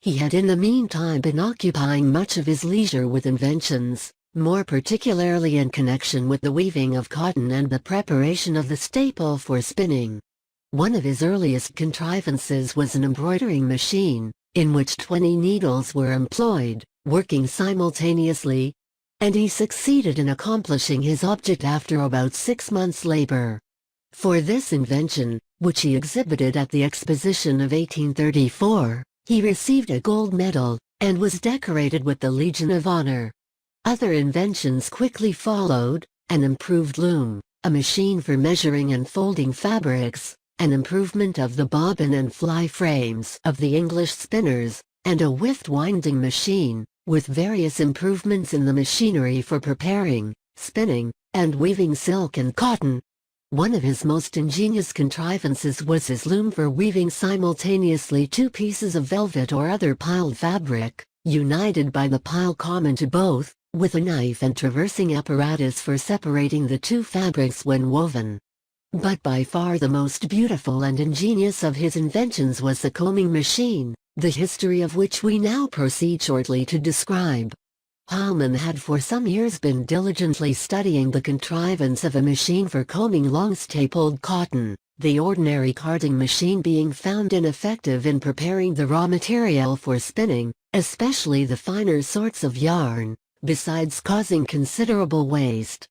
He had in the meantime been occupying much of his leisure with inventions, more particularly in connection with the weaving of cotton and the preparation of the staple for spinning. One of his earliest contrivances was an embroidering machine, in which 20 needles were employed, working simultaneously, and he succeeded in accomplishing his object after about 6 months' labor. For this invention, which he exhibited at the Exposition of 1834, he received a gold medal, and was decorated with the Legion of Honor. Other inventions quickly followed: an improved loom, a machine for measuring and folding fabrics, an improvement of the bobbin and fly frames of the English spinners, and a withe winding machine, with various improvements in the machinery for preparing, spinning, and weaving silk and cotton. One of his most ingenious contrivances was his loom for weaving simultaneously 2 pieces of velvet or other piled fabric, united by the pile common to both, with a knife and traversing apparatus for separating the 2 fabrics when woven. But by far the most beautiful and ingenious of his inventions was the combing machine, the history of which we now proceed shortly to describe. Heilmann had for some years been diligently studying the contrivance of a machine for combing long stapled cotton, the ordinary carding machine being found ineffective in preparing the raw material for spinning, especially the finer sorts of yarn, besides causing considerable waste.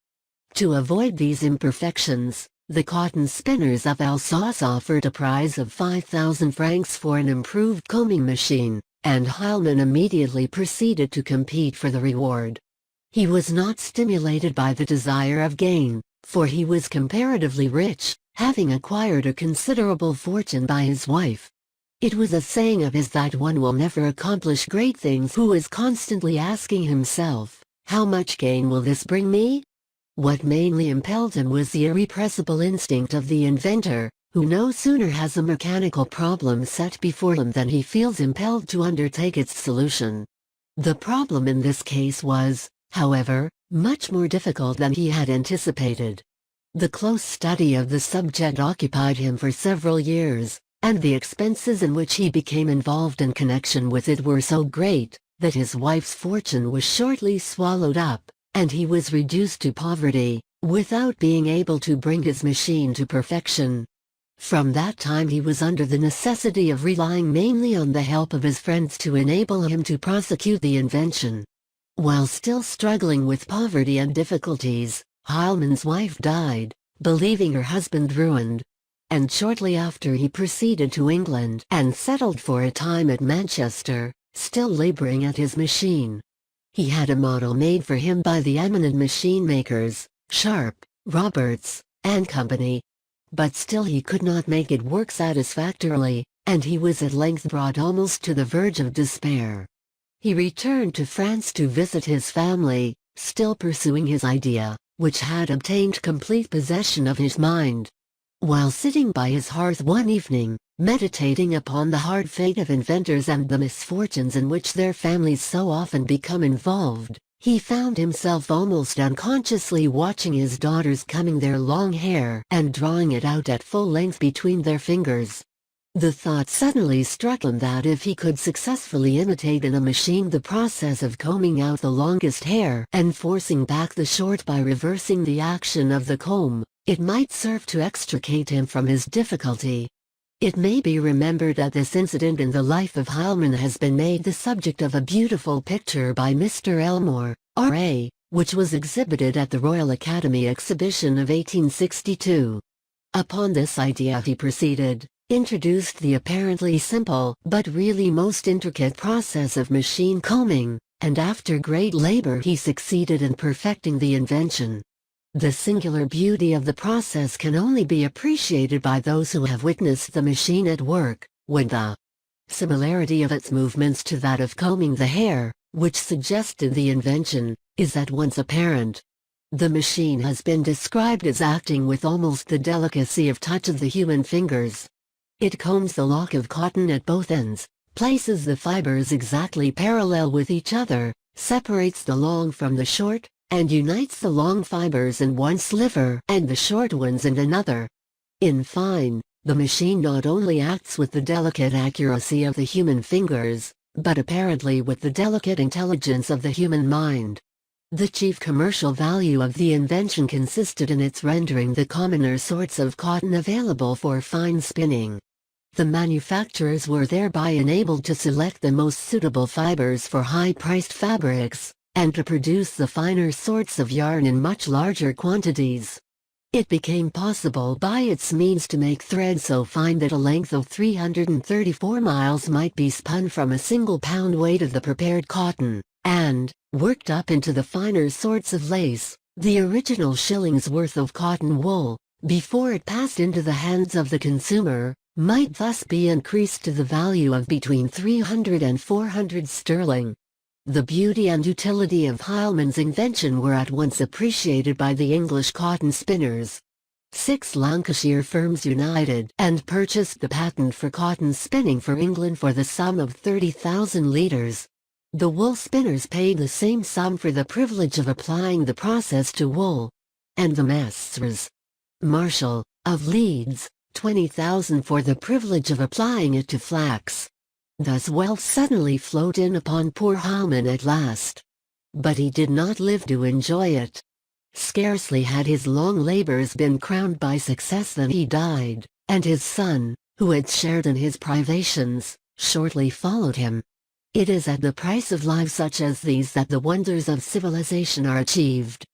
To avoid these imperfections, the cotton spinners of Alsace offered a prize of 5,000 francs for an improved combing machine, and Heilmann immediately proceeded to compete for the reward. He was not stimulated by the desire of gain, for he was comparatively rich, having acquired a considerable fortune by his wife. It was a saying of his that one will never accomplish great things who is constantly asking himself, "How much gain will this bring me?" What mainly impelled him was the irrepressible instinct of the inventor, who no sooner has a mechanical problem set before him than he feels impelled to undertake its solution. The problem in this case was, however, much more difficult than he had anticipated. The close study of the subject occupied him for several years, and the expenses in which he became involved in connection with it were so great, that his wife's fortune was shortly swallowed up, and he was reduced to poverty, without being able to bring his machine to perfection. From that time he was under the necessity of relying mainly on the help of his friends to enable him to prosecute the invention. While still struggling with poverty and difficulties, Heilmann's wife died, believing her husband ruined. And shortly after he proceeded to England and settled for a time at Manchester, still laboring at his machine. He had a model made for him by the eminent machine makers, Sharp, Roberts, and Company. But still he could not make it work satisfactorily, and he was at length brought almost to the verge of despair. He returned to France to visit his family, still pursuing his idea, which had obtained complete possession of his mind. While sitting by his hearth one evening, meditating upon the hard fate of inventors and the misfortunes in which their families so often become involved, he found himself almost unconsciously watching his daughters combing their long hair and drawing it out at full length between their fingers. The thought suddenly struck him that if he could successfully imitate in a machine the process of combing out the longest hair and forcing back the short by reversing the action of the comb, it might serve to extricate him from his difficulty. It may be remembered that this incident in the life of Heilmann has been made the subject of a beautiful picture by Mr. Elmore, R.A., which was exhibited at the Royal Academy Exhibition of 1862. Upon this idea he proceeded, introduced the apparently simple but really most intricate process of machine combing, and after great labor he succeeded in perfecting the invention. The singular beauty of the process can only be appreciated by those who have witnessed the machine at work, when the similarity of its movements to that of combing the hair, which suggested the invention, is at once apparent. The machine has been described as acting with almost the delicacy of touch of the human fingers. It combs the lock of cotton at both ends, places the fibers exactly parallel with each other, separates the long from the short, and unites the long fibers in one sliver and the short ones in another. In fine, the machine not only acts with the delicate accuracy of the human fingers, but apparently with the delicate intelligence of the human mind. The chief commercial value of the invention consisted in its rendering the commoner sorts of cotton available for fine spinning. The manufacturers were thereby enabled to select the most suitable fibers for high-priced fabrics, and to produce the finer sorts of yarn in much larger quantities. It became possible by its means to make thread so fine that a length of 334 miles might be spun from a single pound weight of the prepared cotton, and, worked up into the finer sorts of lace, the original shilling's worth of cotton wool, before it passed into the hands of the consumer, might thus be increased to the value of between 300 and 400 sterling. The beauty and utility of Heilmann's invention were at once appreciated by the English cotton spinners. 6 Lancashire firms united and purchased the patent for cotton spinning for England for the sum of 30,000 litres. The wool spinners paid the same sum for the privilege of applying the process to wool. And the Messrs. Marshall, of Leeds, 20,000 for the privilege of applying it to flax. Thus wealth suddenly flowed in upon poor Heilmann at last. But he did not live to enjoy it. Scarcely had his long labors been crowned by success than he died, and his son, who had shared in his privations, shortly followed him. It is at the price of lives such as these that the wonders of civilization are achieved.